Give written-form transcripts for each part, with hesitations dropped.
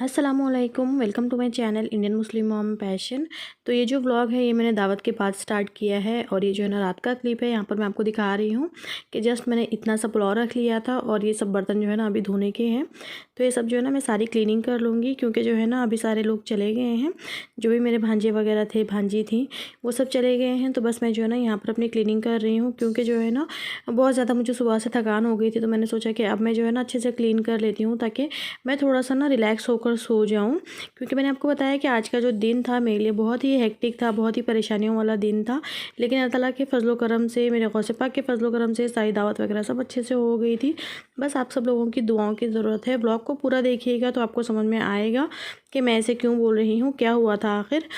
अस्सलामुअलैकुम, welcome to my channel Indian Muslim mom passion. तो ये जो व्लॉग है ये मैंने दावत के बाद स्टार्ट किया है और ये जो है ना रात का क्लिप है। यहाँ पर मैं आपको दिखा रही हूँ कि जस्ट मैंने इतना सा पुलाव रख लिया था और ये सब बर्तन जो है ना अभी धोने के हैं। तो ये सब जो है ना मैं सारी क्लीनिंग कर लूँगी क्योंकि जो है ना अभी सारे लोग चले गए हैं। जो भी मेरे भांजे वगैरह थे, भांजी थी, वो सब चले गए हैं। तो बस मैं जो है ना यहाँ पर अपनी क्लीनिंग कर रही हूँ क्योंकि जो है ना बहुत ज़्यादा मुझे सुबह से थकान हो गई थी। तो मैंने सोचा कि अब मैं जो है ना अच्छे से क्लीन कर लेती हूँ ताकि मैं थोड़ा सा ना रिलैक्स होकर सो जाऊँ। क्योंकि मैंने आपको बताया कि आज का जो दिन था मेरे लिए बहुत ही हेक्टिक था, बहुत ही परेशानियों वाला दिन था। लेकिन अल्लाह ताला के फ़ज़ल व करम से, मेरे गौसे पाक के फ़ज़ल व करम से सारी दावत वगैरह सब अच्छे से हो गई थी। बस आप सब लोगों की दुआओं की ज़रूरत है। ब्लॉग को पूरा देखिएगा तो आपको समझ में आएगा कि मैं ऐसे क्यों बोल रही हूँ, क्या हुआ था आखिर।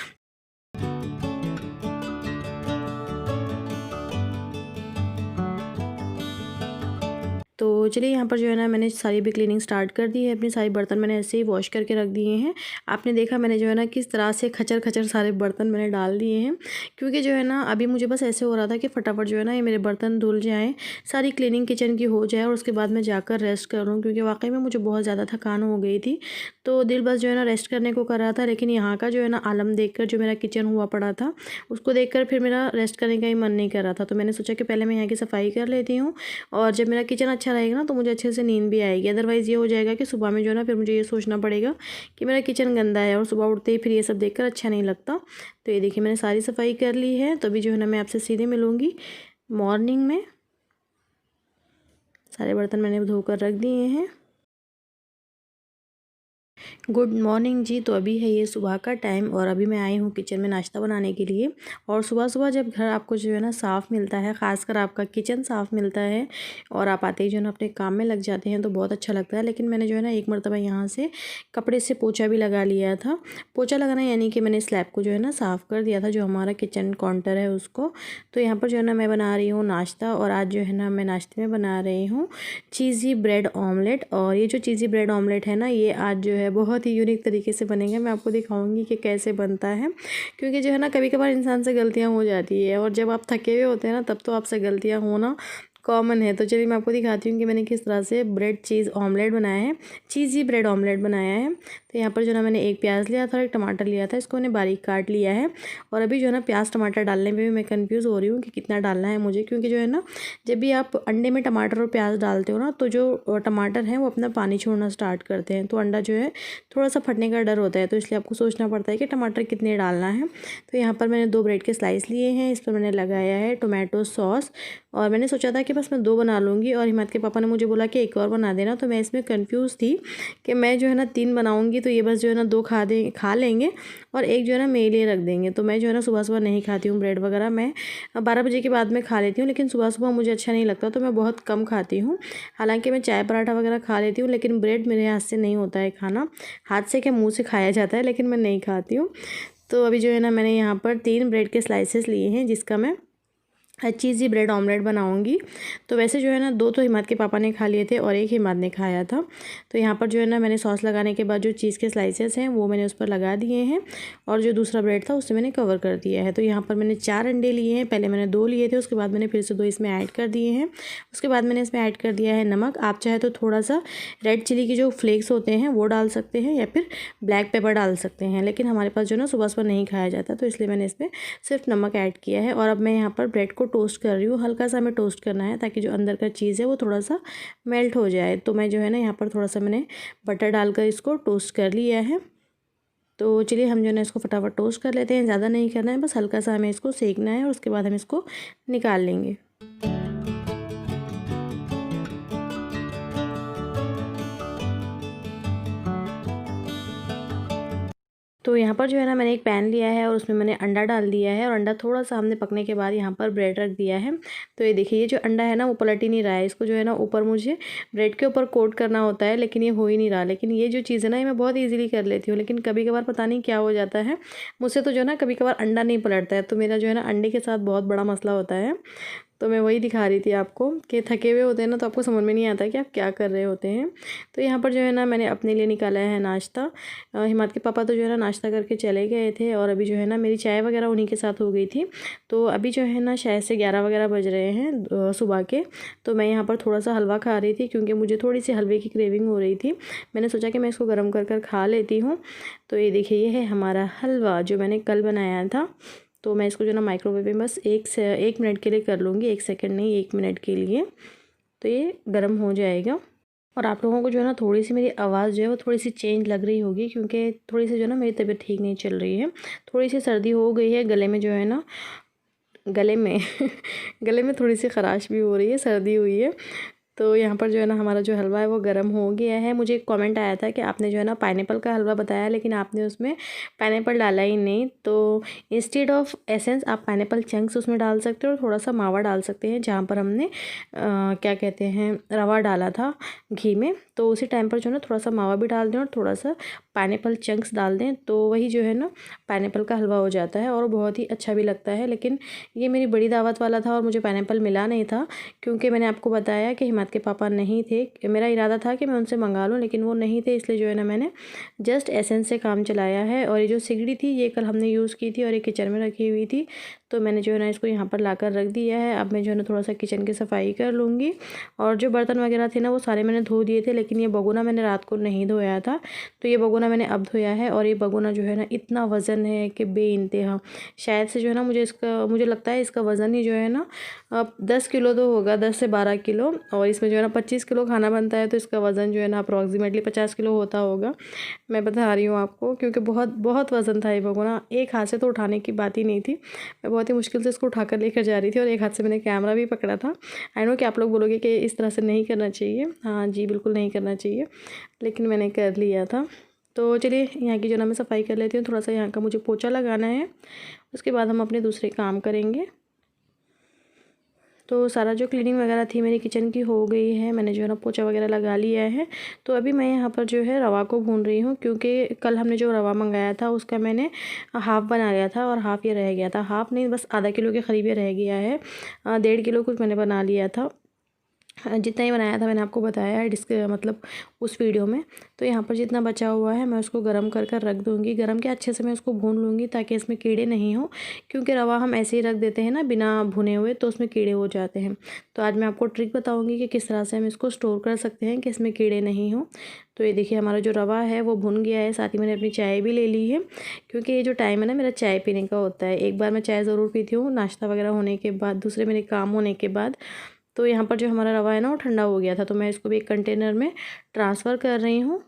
तो चलिए यहाँ पर जो है ना मैंने सारी भी क्लीनिंग स्टार्ट कर दी है। अपनी सारी बर्तन मैंने ऐसे ही वॉश करके रख दिए हैं। आपने देखा मैंने जो है ना किस तरह से खचर खचर सारे बर्तन मैंने डाल दिए हैं क्योंकि जो है ना अभी मुझे बस ऐसे हो रहा था कि फटाफट जो है ना ये मेरे बर्तन धुल जाएँ, सारी क्लीनिंग किचन की हो जाए और उसके बाद मैं जाकर रेस्ट करूँ क्योंकि वाकई में मुझे बहुत ज़्यादा थकान हो गई थी। तो दिल बस जो है ना रेस्ट करने को कर रहा था, लेकिन यहाँ का जो है ना आलम देख कर जो मेरा किचन हुआ पड़ा था उसको देख कर फिर मेरा रेस्ट करने का ही मन नहीं कर रहा था। तो मैंने सोचा कि पहले मैं यहाँ की सफाई कर लेती हूँ और जब मेरा किचन अच्छा रहेगा ना तो मुझे अच्छे से नींद भी आएगी। अदरवाइज़ ये हो जाएगा कि सुबह में जो है ना फिर मुझे ये सोचना पड़ेगा कि मेरा किचन गंदा है और सुबह उठते ही फिर ये सब देखकर अच्छा नहीं लगता। तो ये देखिए मैंने सारी सफाई कर ली है। तो अभी जो है ना मैं आपसे सीधे मिलूँगी मॉर्निंग में। सारे बर्तन मैंने धोकर रख दिए हैं। गुड मॉर्निंग जी। तो अभी है ये सुबह का टाइम और अभी मैं आई हूँ किचन में नाश्ता बनाने के लिए। और सुबह सुबह जब घर आपको जो है ना साफ़ मिलता है, ख़ासकर आपका किचन साफ़ मिलता है और आप आते ही जो है ना अपने काम में लग जाते हैं तो बहुत अच्छा लगता है। लेकिन मैंने जो है ना एक मरतबा यहाँ से कपड़े से पोछा भी लगा लिया था। पोछा लगाना यानी कि मैंने स्लैब को जो है ना साफ़ कर दिया था, जो हमारा किचन काउंटर है उसको। तो यहाँ पर जो है ना मैं बना रही हूँ नाश्ता और आज जो है ना मैं नाश्ते में बना रही हूँ चीज़ी ब्रेड ऑमलेट। और ये जो चीज़ी ब्रेड ऑमलेट है ना ये आज जो है बहुत ही यूनिक तरीके से बनेगा। मैं आपको दिखाऊंगी कि कैसे बनता है क्योंकि जो है ना कभी कभार इंसान से गलतियां हो जाती है और जब आप थके हुए होते हैं ना तब तो आपसे गलतियां होना कॉमन है। तो चलिए मैं आपको दिखाती हूँ कि मैंने किस तरह से ब्रेड चीज़ ऑमलेट बनाया है, चीज़ी ब्रेड ऑमलेट बनाया है। तो यहाँ पर जो ना मैंने एक प्याज लिया था और एक टमाटर लिया था, इसको मैंने बारीक काट लिया है। और अभी जो है ना प्याज टमाटर डालने में भी मैं कंफ्यूज हो रही हूँ कि कितना डालना है मुझे, क्योंकि जो है ना जब भी आप अंडे में टमाटर और प्याज डालते हो ना तो जो टमाटर हैं वो अपना पानी छोड़ना स्टार्ट करते हैं, तो अंडा जो है थोड़ा सा फटने का डर होता है। तो इसलिए आपको सोचना पड़ता है कि टमाटर कितने डालना है। तो यहाँ पर मैंने 2 ब्रेड के स्लाइस लिए हैं, इस पर मैंने लगाया है टोमेटो सॉस। और मैंने सोचा था कि बस मैं 2 बना लूँगी और हिम्मत के पापा ने मुझे बोला कि एक और बना देना। तो मैं इसमें कंफ्यूज थी कि मैं जो है ना 3 बनाऊँगी तो ये बस जो है ना 2 खा लेंगे और एक जो है ना मेरे लिए रख देंगे। तो मैं जो है ना सुबह सुबह नहीं खाती हूँ ब्रेड वगैरह, मैं 12 बजे के बाद में खा लेती हूँ, लेकिन सुबह सुबह मुझे अच्छा नहीं लगता तो मैं बहुत कम खाती हूँ। हालांकि मैं चाय पराठा वगैरह खा लेती हूँ लेकिन ब्रेड मेरे हाथ से नहीं होता है खाना। हाथ से क्या, मुँह से खाया जाता है, लेकिन मैं नहीं खाती हूँ। तो अभी जो है ना मैंने यहाँ पर 3 ब्रेड के स्लाइसेस लिए हैं जिसका मैं चीज़ी ब्रेड ऑमलेट बनाऊंगी। तो वैसे जो है ना 2 तो हिम्मत के पापा ने खा लिए थे और एक हिम्मत ने खाया था। तो यहाँ पर जो है ना मैंने सॉस लगाने के बाद जो चीज़ के स्लाइसेस हैं वो मैंने उस पर लगा दिए हैं और जो दूसरा ब्रेड था उससे मैंने कवर कर दिया है। तो यहाँ पर मैंने 4 अंडे लिए हैं, पहले मैंने 2 लिए थे, उसके बाद मैंने फिर से 2 इसमें ऐड कर दिए हैं। उसके बाद मैंने इसमें ऐड कर दिया है नमक। आप चाहे तो थोड़ा सा रेड चिली के जो फ्लेक्स होते हैं वो डाल सकते हैं या फिर ब्लैक पेपर डाल सकते हैं, लेकिन हमारे पास जो है ना सुबह सुबह नहीं खाया जाता तो इसलिए मैंने इसमें सिर्फ नमक ऐड किया है। और अब मैं यहाँ पर ब्रेड को टोस्ट कर रही हूँ, हल्का सा हमें टोस्ट करना है ताकि जो अंदर का चीज़ है वो थोड़ा सा मेल्ट हो जाए। तो मैं जो है ना यहाँ पर थोड़ा सा मैंने बटर डालकर इसको टोस्ट कर लिया है। तो चलिए हम जो है ना इसको फटाफट टोस्ट कर लेते हैं, ज़्यादा नहीं करना है, बस हल्का सा हमें इसको सेकना है और उसके बाद हम इसको निकाल लेंगे। तो यहाँ पर जो है ना मैंने एक पैन लिया है और उसमें मैंने अंडा डाल दिया है और अंडा थोड़ा सा हमने पकने के बाद यहाँ पर ब्रेड रख दिया है। तो ये देखिए ये जो अंडा है ना वो पलट ही नहीं रहा है, इसको जो है ना ऊपर मुझे ब्रेड के ऊपर कोट करना होता है लेकिन ये हो ही नहीं रहा। लेकिन ये जो चीज़ है ना ये मैं बहुत ईजिली कर लेती हूँ, लेकिन कभी कभार पता नहीं क्या हो जाता है मुझसे, तो जो है ना कभी कभार अंडा नहीं पलटता है, तो मेरा जो है ना अंडे के साथ बहुत बड़ा मसला होता है। तो मैं वही दिखा रही थी आपको कि थके हुए होते हैं ना तो आपको समझ में नहीं आता कि आप क्या कर रहे होते हैं। तो यहाँ पर जो है ना मैंने अपने लिए निकाला है नाश्ता। हिमात के पापा तो जो है ना नाश्ता करके चले गए थे और अभी जो है ना मेरी चाय वगैरह उन्हीं के साथ हो गई थी। तो अभी जो है ना शायद से 11 वगैरह बज रहे हैं सुबह के। तो मैं यहाँ पर थोड़ा सा हलवा खा रही थी क्योंकि मुझे थोड़ी सी हलवे की क्रेविंग हो रही थी। मैंने सोचा कि मैं इसको गर्म कर कर खा लेती हूँ। तो ये देखिए ये है हमारा हलवा जो मैंने कल बनाया था। तो मैं इसको जो ना माइक्रोवेव में बस 1 मिनट के लिए कर लूँगी, 1 सेकंड नहीं 1 मिनट के लिए। तो ये गर्म हो जाएगा। और आप लोगों को जो है ना थोड़ी सी मेरी आवाज़ जो है वो थोड़ी सी चेंज लग रही होगी क्योंकि थोड़ी सी जो है ना मेरी तबीयत ठीक नहीं चल रही है। थोड़ी सी सर्दी हो गई है, गले में जो है ना गले में गले में थोड़ी सी ख़राश भी हो रही है, सर्दी हुई है। तो यहाँ पर जो है ना हमारा जो हलवा है वो गर्म हो गया है। मुझे एक कमेंट आया था कि आपने जो है ना पाइनएप्पल का हलवा बताया लेकिन आपने उसमें पाइनएप्पल डाला ही नहीं। तो इंस्टेड ऑफ एसेंस आप पाइनएप्पल चंक्स उसमें डाल सकते हो और थोड़ा सा मावा डाल सकते हैं जहाँ पर हमने क्या कहते हैं रवा डाला था घी में। तो उसी टाइम पर जो है ना थोड़ा सा मावा भी डाल दें और थोड़ा सा पाइनएप्पल चंक्स डाल दें तो वही जो है ना पाइनएप्पल का हलवा हो जाता है और बहुत ही अच्छा भी लगता है। लेकिन ये मेरी बड़ी दावत वाला था और मुझे पाइनएप्पल मिला नहीं था क्योंकि मैंने आपको बताया कि हिमात के पापा नहीं थे। मेरा इरादा था कि मैं उनसे मंगा लूँ लेकिन वो नहीं थे, इसलिए जो है ना मैंने जस्ट एसेंस से काम चलाया है। और ये जो सिगड़ी थी ये कल हमने यूज़ की थी और ये किचन में रखी हुई थी तो मैंने जो है ना इसको यहाँ पर लाकर रख दिया है। अब मैं जो है ना थोड़ा सा किचन की सफाई कर लूँगी। और जो बर्तन वगैरह थे ना वो सारे मैंने धो दिए थे लेकिन ये भगोना मैंने रात को नहीं धोया था तो ये भगोना मैंने अब धोया है। और ये भगोना जो है ना इतना वज़न है कि बेइंतहा। शायद से जो है ना मुझे लगता है इसका वज़न ही जो है ना 10 किलो तो होगा, 10 से 12 किलो। और इसमें जो है ना 25 किलो खाना बनता है तो इसका वज़न जो है ना अप्रॉक्सीमेटली 50 किलो होता होगा। मैं बता रही हूँ आपको क्योंकि बहुत बहुत वज़न था ये भगोना। एक हाथ से तो उठाने की बात ही नहीं थी, मैं बहुत ही मुश्किल से इसको उठाकर लेकर जा रही थी और एक हाथ से मैंने कैमरा भी पकड़ा था। आई नो कि आप लोग बोलोगे कि इस तरह से नहीं करना चाहिए। हाँ जी, बिल्कुल नहीं करना चाहिए, लेकिन मैंने कर लिया था। तो चलिए यहाँ की जो ना मैं सफाई कर लेती हूँ। थोड़ा सा यहाँ का मुझे पोछा लगाना है, उसके बाद हम अपने दूसरे काम करेंगे। तो सारा जो क्लीनिंग वगैरह थी मेरी किचन की हो गई है, मैंने जो है ना पोछा वगैरह लगा लिया है। तो अभी मैं यहाँ पर जो है रवा को भून रही हूँ क्योंकि कल हमने जो रवा मंगाया था उसका मैंने हाफ़ बना लिया था और हाफ़ ये रह गया था। हाफ़ नहीं, बस आधा किलो के करीब ये रह गया है। 1.5 किलो कुछ मैंने बना लिया था। जितना ही बनाया था मैंने आपको बताया है मतलब उस वीडियो में। तो यहाँ पर जितना बचा हुआ है मैं उसको गरम कर कर रख दूँगी। गरम के अच्छे से मैं उसको भून लूँगी ताकि इसमें कीड़े नहीं हो, क्योंकि रवा हम ऐसे ही रख देते हैं ना बिना भुने हुए तो उसमें कीड़े हो जाते हैं। तो आज मैं आपको ट्रिक बताऊँगी कि किस तरह से हम इसको स्टोर कर सकते हैं कि इसमें कीड़े नहीं हो। तो ये देखिए हमारा जो रवा है वो भुन गया है, साथ ही मैंने अपनी चाय भी ले ली है क्योंकि ये जो टाइम है ना मेरा चाय पीने का होता है। एक बार मैं चाय ज़रूर पीती हूँ नाश्ता वगैरह होने के बाद, दूसरे मेरे काम होने के बाद। तो यहाँ पर जो हमारा रवा है ना वो ठंडा हो गया था तो मैं इसको भी एक कंटेनर में ट्रांसफ़र कर रही हूँ।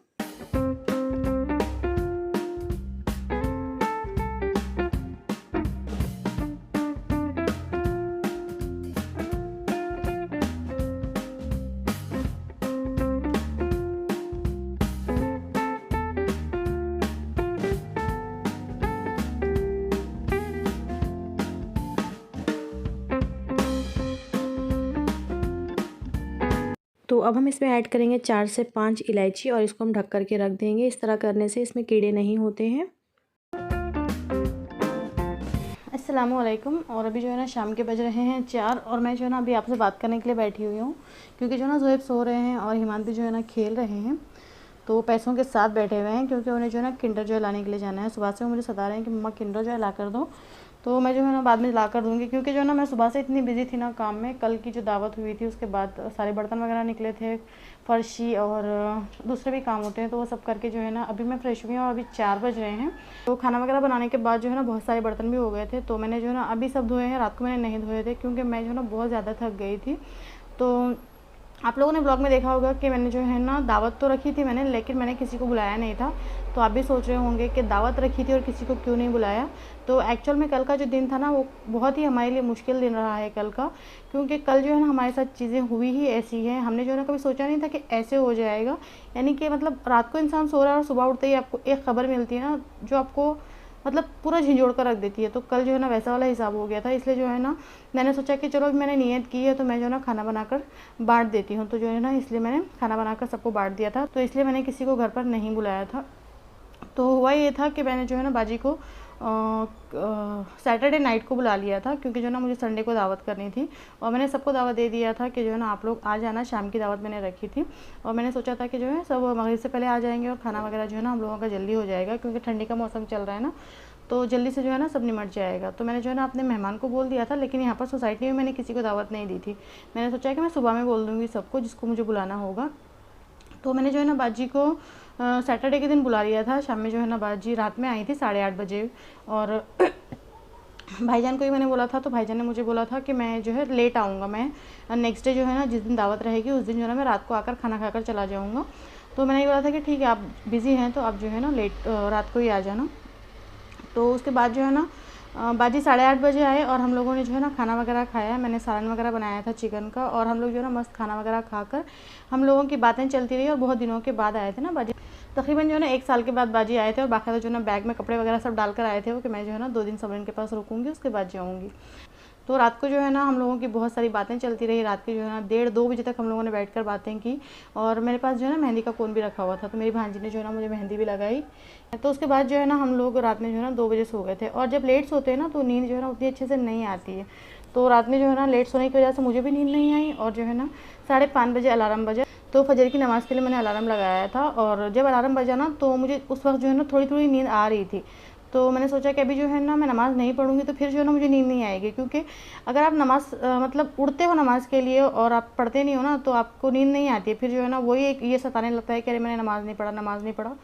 तो अब हम इसमें ऐड करेंगे 4 से 5 इलायची और इसको हम ढक कर के रख देंगे। इस तरह करने से इसमें कीड़े नहीं होते हैं। अस्सलामुअलैकुम। और अभी जो है ना शाम के बज रहे हैं 4 और मैं जो है ना अभी आपसे बात करने के लिए बैठी हुई हूँ क्योंकि जो है ना ज़ोहैब सो रहे हैं और हिमांत भी जो है ना खेल रहे हैं। तो पैसों के साथ बैठे हुए हैं क्योंकि उन्हें जो है ना किंडर जॉय लाने के लिए जाना है। सुबह से वो मुझे सता रहे हैं कि मम्मा किंडर जॉय ला कर दो। तो मैं जो है ना बाद में ला कर दूँगी क्योंकि जो है ना मैं सुबह से इतनी बिजी थी ना काम में। कल की जो दावत हुई थी उसके बाद सारे बर्तन वगैरह निकले थे, फर्शी और दूसरे भी काम होते हैं तो वो सब करके जो है ना अभी मैं फ्रेश हुई हूँ और अभी 4 बज रहे हैं। तो खाना वगैरह बनाने के बाद जो है ना बहुत सारे बर्तन भी हो गए थे तो मैंने जो है ना अभी सब धोए हैं। रात को मैंने नहीं धोए थे क्योंकि मैं जो है ना बहुत ज़्यादा थक गई थी। तो आप लोगों ने ब्लॉग में देखा होगा कि मैंने जो है ना दावत तो रखी थी मैंने, लेकिन मैंने किसी को बुलाया नहीं था। तो आप भी सोच रहे होंगे कि दावत रखी थी और किसी को क्यों नहीं बुलाया। तो एक्चुअल में कल का जो दिन था ना वो बहुत ही हमारे लिए मुश्किल दिन रहा है कल का, क्योंकि कल जो है ना हमारे साथ चीज़ें हुई ही ऐसी हैं। हमने जो है ना कभी सोचा नहीं था कि ऐसे हो जाएगा। यानी कि मतलब रात को इंसान सो रहा है और सुबह उठते ही आपको एक खबर मिलती है ना जो आपको मतलब पूरा झिंझोड़ कर रख देती है। तो कल जो है ना वैसा वाला हिसाब हो गया था। इसलिए जो है ना मैंने सोचा कि चलो मैंने नियत की है तो मैं जो है ना खाना बनाकर बांट देती हूँ। तो जो है ना इसलिए मैंने खाना बनाकर सबको बांट दिया था। तो इसलिए मैंने किसी को घर पर नहीं बुलाया था। तो हुआ ये था कि मैंने जो है ना बाजी को सैटरडे नाइट को बुला लिया था, क्योंकि जो है ना मुझे संडे को दावत करनी थी। और मैंने सबको दावत दे दिया था कि जो है ना आप लोग आ जाना, शाम की दावत मैंने रखी थी। और मैंने सोचा था कि जो है सब मगरिब से पहले आ जाएंगे और खाना वगैरह जो है ना हम लोगों का जल्दी हो जाएगा, क्योंकि ठंडी का मौसम चल रहा है ना, तो जल्दी से जो है ना सब निमट जाएगा। तो मैंने जो है ना अपने मेहमान को बोल दिया था, लेकिन यहाँ पर सोसाइटी में मैंने किसी को दावत नहीं दी थी। मैंने सोचा कि मैं सुबह में बोल दूँगी सबको जिसको मुझे बुलाना होगा। तो मैंने जो है ना बाजी को सैटरडे के दिन बुला लिया था। शाम में जो है ना बाजी रात में आई थी 8:30 बजे। और भाईजान को ही मैंने बोला था, तो भाईजान ने मुझे बोला था कि मैं जो है लेट आऊँगा, मैं नेक्स्ट डे जो है ना जिस दिन दावत रहेगी उस दिन जो है ना मैं रात को आकर खाना खाकर चला जाऊँगा। तो मैंने ये बोला था कि ठीक है, आप बिज़ी हैं तो आप जो है ना रात को ही आ जाना। तो उसके बाद जो है ना बाजी 8:30 बजे आए और हम लोगों ने जो है ना खाना वगैरह खाया। मैंने सालन वगैरह बनाया था चिकन का, और हम लोग जो है ना मस्त खाना वगैरह खाकर हम लोगों की बातें चलती रही। और बहुत दिनों के बाद आए थे ना बाजी, तकरीबन जो है ना 1 साल के बाद बाजी आए थे। और बाकायदा जो है ना बैग में कपड़े वगैरह सब डालकर आए थे वो, कि मैं जो है ना 2 दिन सबरीन के पास रुकूँगी, उसके बाद जाऊँगी। तो रात को जो है ना हम लोगों की बहुत सारी बातें चलती रही। रात की जो है ना 1:30-2 बजे तक हम लोगों ने बैठकर बातें की। और मेरे पास जो है ना मेहंदी का कोन भी रखा हुआ था, तो मेरी भांजी ने जो है ना मुझे मेहंदी भी लगाई। तो उसके बाद जो है ना हम लोग रात में जो है ना 2 बजे सो गए थे। और जब लेट सोते हैं ना तो नींद जो है ना उतनी अच्छे से नहीं आती है। तो रात में जो है ना लेट सोने की वजह से मुझे भी नींद नहीं आई। और जो है ना 5:30 बजे अलार्म बजा। तो फजर की नमाज़ के लिए मैंने अलार्म लगाया था। और जब अलार्म बजा ना तो मुझे उस वक्त जो है ना थोड़ी थोड़ी नींद आ रही थी। तो मैंने सोचा कि अभी जो है ना मैं नमाज़ नहीं पढ़ूंगी तो फिर जो है ना मुझे नींद नहीं आएगी, क्योंकि अगर आप नमाज़ मतलब उठते हो नमाज़ के लिए और आप पढ़ते नहीं हो ना तो आपको नींद नहीं आती है। फिर जो है ना वही एक ये सताने लगता है कि अरे मैंने नमाज़ नहीं पढ़ा।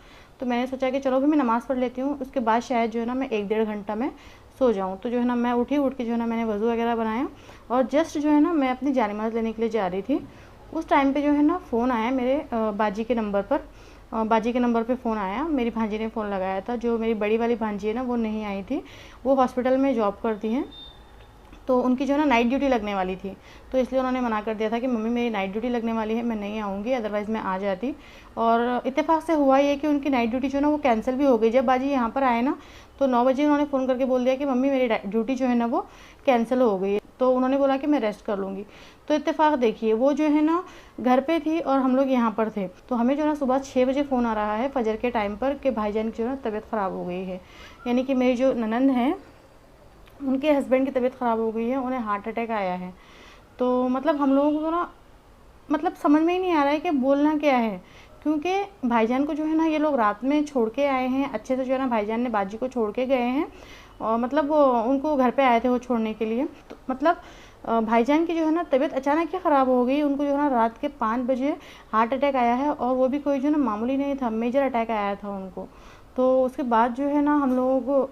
तो मैंने सोचा कि चलो भी मैं नमाज़ पढ़ लेती हूँ, उसके बाद शायद जो है ना मैं 1-1.5 घंटा में सो जाऊँ। तो जो है ना मैं उठ के जो है ना मैंने वज़ू वगैरह बनाया और जस्ट जो है ना मैं अपनी जानिमाज़ लेने के लिए जा रही थी। उस टाइम पे जो है ना फ़ोन आया मेरे बाजी के नंबर पर। बाजी के नंबर पे फ़ोन आया, मेरी भांजी ने फ़ोन लगाया था। जो मेरी बड़ी वाली भांजी है ना वो नहीं आई थी, वो हॉस्पिटल में जॉब करती हैं। तो उनकी जो है ना नाइट ड्यूटी लगने वाली थी, तो इसलिए उन्होंने मना कर दिया था कि मम्मी मेरी नाइट ड्यूटी लगने वाली है, मैं नहीं आऊँगी, अदरवाइज़ मैं आ जाती। और इत्तेफाक से हुआ ये कि उनकी नाइट ड्यूटी जो है ना वो कैंसिल भी हो गई। जब बाजी यहाँ पर आए ना तो 9 बजे उन्होंने फ़ोन करके बोल दिया कि मम्मी मेरी ड्यूटी जो है ना वो कैंसिल हो गई है। तो उन्होंने बोला कि मैं रेस्ट कर लूँगी। तो इत्तेफाक देखिए वो जो है ना घर पे थी और हम लोग यहाँ पर थे। तो हमें जो है ना सुबह 6 बजे फ़ोन आ रहा है फजर के टाइम पर कि भाईजान की जो है ना तबीयत ख़राब हो गई है। यानी कि मेरी जो ननंद है उनके हस्बैंड की तबीयत ख़राब हो गई है, उन्हें हार्ट अटैक आया है। तो मतलब हम लोगों को ना मतलब समझ में ही नहीं आ रहा है कि बोलना क्या है, क्योंकि भाईजान को जो है ना ये लोग रात में छोड़ के आए हैं। अच्छे से जो है ना भाईजान ने बाजी को छोड़ के गए हैं, और मतलब वो उनको घर पे आए थे वो छोड़ने के लिए। तो मतलब भाईजान की जो है ना तबीयत अचानक ही ख़राब हो गई। उनको जो है ना रात के 5 बजे हार्ट अटैक आया है, और वो भी कोई जो है ना मामूली नहीं था, मेजर अटैक आया था उनको। तो उसके बाद जो है ना हम लोगों को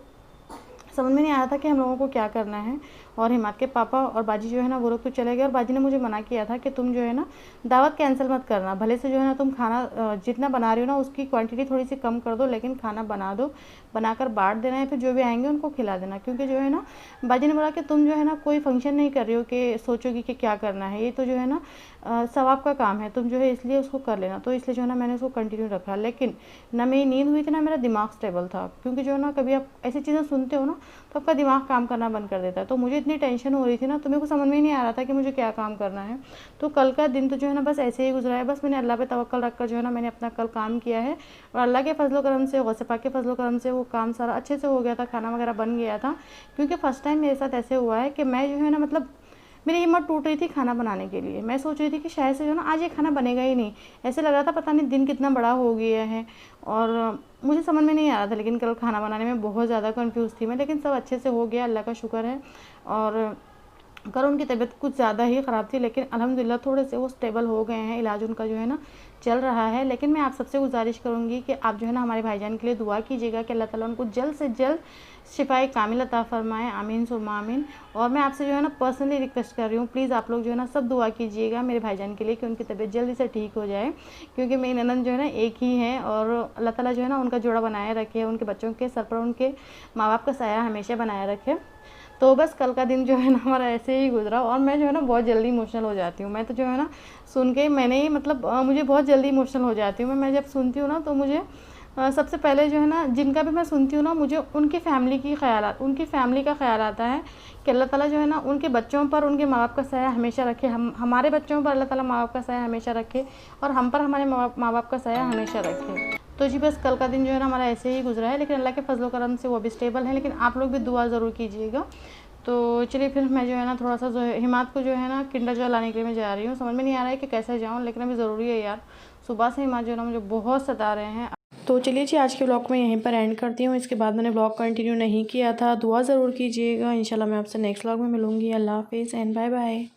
समझ में नहीं आया था कि हम लोगों को क्या करना है। और हिमात के पापा और बाजी जो है ना वो लोग तो चले गए। और बाजी ने मुझे मना किया था कि तुम जो है ना दावत कैंसिल मत करना, भले से जो है ना तुम खाना जितना बना रही हो ना उसकी क्वांटिटी थोड़ी सी कम कर दो, लेकिन खाना बना दो, बनाकर बांट देना है, फिर जो भी आएंगे उनको खिला देना। क्योंकि जो है ना बाजी ने बोला कि तुम जो है ना कोई फंक्शन नहीं कर रही हो कि सोचोगी कि क्या करना है, ये तो जो है ना सवाब का काम है, तुम जो है इसलिए उसको कर लेना। तो इसलिए जो है ना मैंने उसको कंटिन्यू रखा। लेकिन ना मेरी नींद हुई थी ना मेरा दिमाग स्टेबल था, क्योंकि जो है ना कभी आप ऐसी चीज़ें सुनते हो ना तो आपका दिमाग काम करना बंद कर देता है। तो मुझे इतनी टेंशन हो रही थी ना, तो मेरे को समझ में ही नहीं आ रहा था कि मुझे क्या काम करना है। तो कल का दिन तो जो है ना बस ऐसे ही गुजरा है। बस मैंने अल्लाह पे तवक्कल रखकर जो है ना मैंने अपना कल काम किया है, और अल्लाह के फजलो करम से, गौसे पाक के फजलो करम से वो काम सारा अच्छे से हो गया था, खाना वगैरह बन गया था। क्योंकि फ़र्स्ट टाइम मेरे साथ ऐसे हुआ है कि मैं जो है ना मतलब मेरी हिम्मत टूट रही थी खाना बनाने के लिए। मैं सोच रही थी कि शायद से जो ना आज ये खाना बनेगा ही नहीं, ऐसे लग रहा था पता नहीं दिन कितना बड़ा हो गया है, और मुझे समझ में नहीं आ रहा था। लेकिन कल खाना बनाने में बहुत ज़्यादा कंफ्यूज थी मैं, लेकिन सब अच्छे से हो गया, अल्लाह का शुक्र है। और कल उनकी तबीयत कुछ ज़्यादा ही ख़राब थी, लेकिन अल्हम्दुलिल्लाह थोड़े से वो स्टेबल हो गए हैं, इलाज उनका जो है ना चल रहा है। लेकिन मैं आप सबसे गुजारिश करूँगी कि आप जो है ना हमारे भाईजान के लिए दुआ कीजिएगा कि अल्लाह ताला उनको जल्द से जल्द शिफाए कामिल अता फरमाए, आमीन सुम्मा आमीन। और मैं आपसे जो है ना पर्सनली रिक्वेस्ट कर रही हूँ, प्लीज़ आप लोग जो है ना सब दुआ कीजिएगा मेरे भाईजान के लिए कि उनकी तबीयत जल्दी से ठीक हो जाए। क्योंकि मेरी ननद जो है ना एक ही है, और अल्लाह ताला जो है ना उनका जोड़ा बनाए रखे, उनके बच्चों के सर पर उनके माँ बाप का साया हमेशा बनाए रखे। तो बस कल का दिन जो है ना हमारा ऐसे ही गुजरा। और मैं जो है ना बहुत जल्दी इमोशनल हो जाती हूँ। मैं तो जो है ना सुन के मैंने ही मतलब मुझे बहुत जल्दी इमोशनल हो जाती हूँ मैं जब सुनती हूँ ना, तो मुझे सबसे पहले जो है ना जिनका भी मैं सुनती हूँ ना मुझे उनकी फ़ैमिली का ख्याल आता है कि अल्लाह ताला जो है ना उनके बच्चों पर उनके माँ बाप का साया हमेशा रखे। हमारे बच्चों पर अल्लाह ताला माँ बाप का साया हमेशा रखे, और हम पर हमारे माँ बाप का साया हमेशा रखे। तो जी बस कल का दिन जो है ना हमारा ऐसे ही गुजरा है, लेकिन अल्लाह के फजलो करम से वो भी स्टेबल है। लेकिन आप लोग भी दुआ ज़रूर कीजिएगा। तो चलिए फिर मैं जो है ना थोड़ा सा जो है हिमात को जो है ना किंडर जॉय लाने के लिए मैं जा रही हूँ। समझ में नहीं आ रहा है कि कैसे जाऊँ, लेकिन अभी ज़रूरी है यार। सुबह से हिमात जो है ना मुझे बहुत सता रहे हैं। तो चलिए जी आज के ब्लॉग में यहीं पर एंड करती हूँ। इसके बाद मैंने ब्लॉग कंटिन्यू नहीं किया था। दुआ ज़रूर कीजिएगा। इंशाल्लाह मैं आपसे नेक्स्ट ब्लॉग में मिलूँगी। अल्लाह हाफ़िज़ एंड बाय बाय।